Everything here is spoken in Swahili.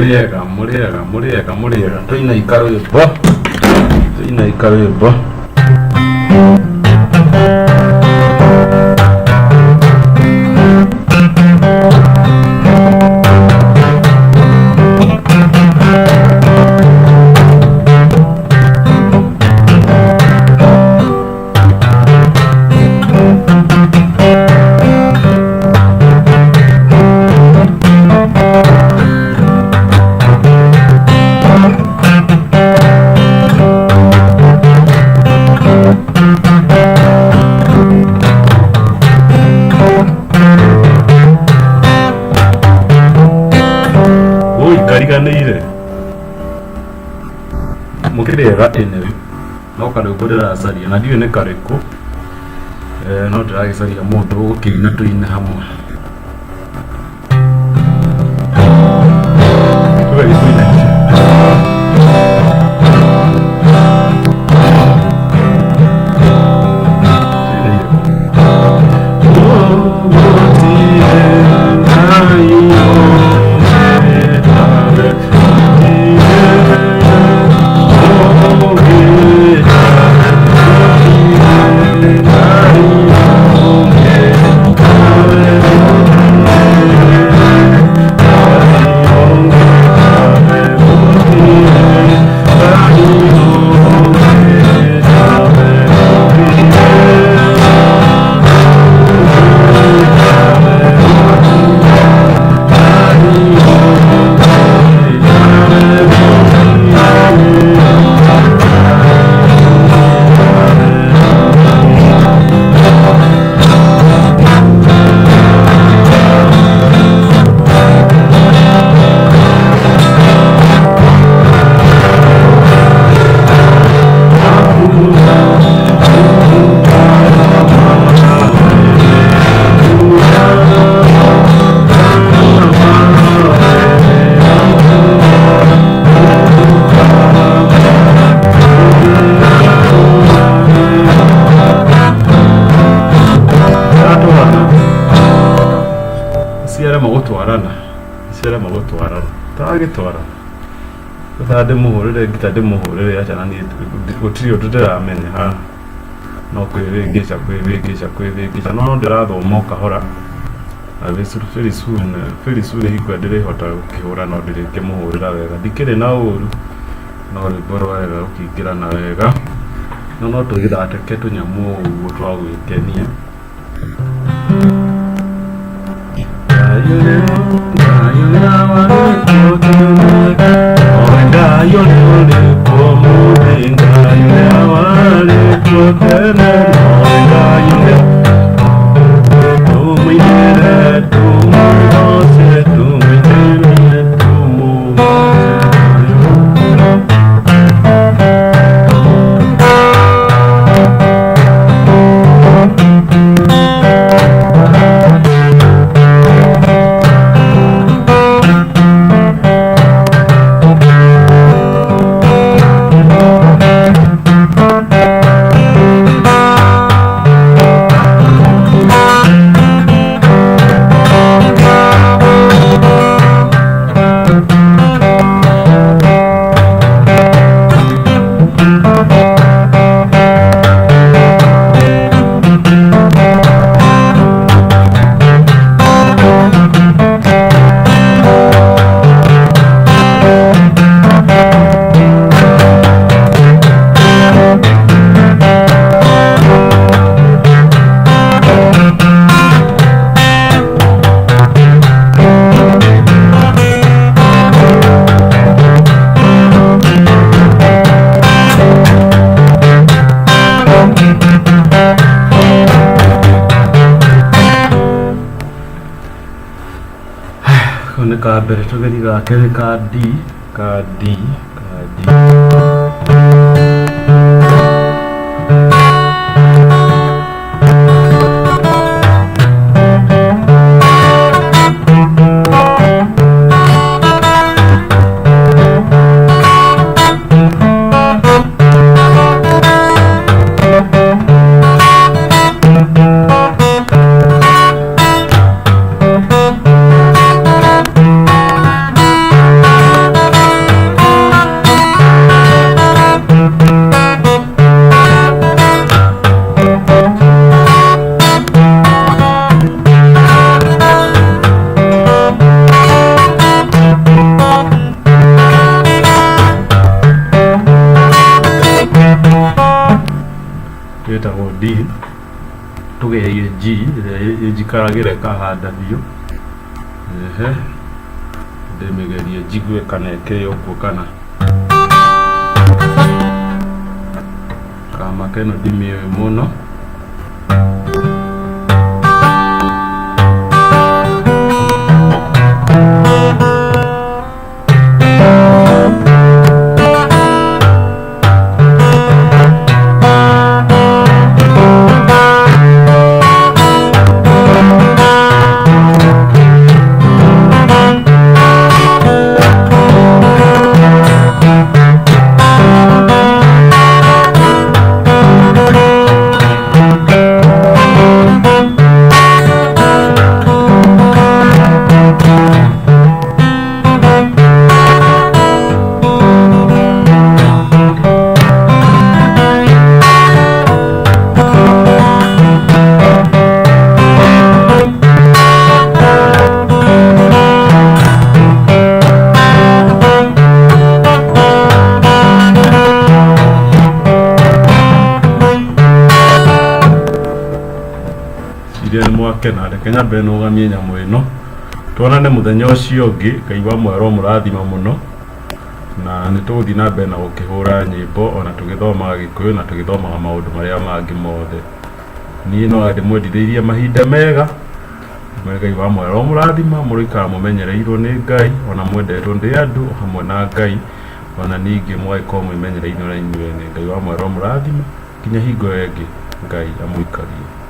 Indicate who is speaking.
Speaker 1: muriega tuina ikarwimbo mukirega ene no karugurira acaria na ndiwe ni kariku no ndiragicaria mundu gukina tuine hamwe Muhurire gitade muhurire achana ni gutiri uturamenya ha no kwebegesha no ndirathoma kahora abesuru ferisure hikwadire hota ukihura no ndirike muhurira wega ndikire na uru no riboro wega ukigira na wega no tugira ateketu nyamu gutwa gwikenia kabere tugeri gake kadi D tugerie G ĩjikaragĩra ĩkahanda biũ ndĩmĩgerie njigwe kana ĩkĩrĩ ũguo kana kama keno ndimĩũĩ mũno mwakena Kenya beno gamie nyamũ ĩno tuonane mũthenya ũcio ũngĩ Ngai mwero mũrathima mũno na nĩtũgũthiĩ na mbere na gũkĩhũra nyĩmbo ona tũgĩthoma Gĩkũyũ na tũgĩthomaga maũndũ marĩa mangĩ mothe niĩ no ndĩmwendithĩrie mahinda mega Ngai mwero mũrathima mũrĩikara mũmenyereirwo nĩ Ngai ona mwendetwo ndĩ andũ hamwe na Ngai ona ningĩ mwagĩkorwo mwĩmenyereirwo na inyuĩ Ngai mwero mũrathima kinya hingo ĩngĩ Ngai amũikarie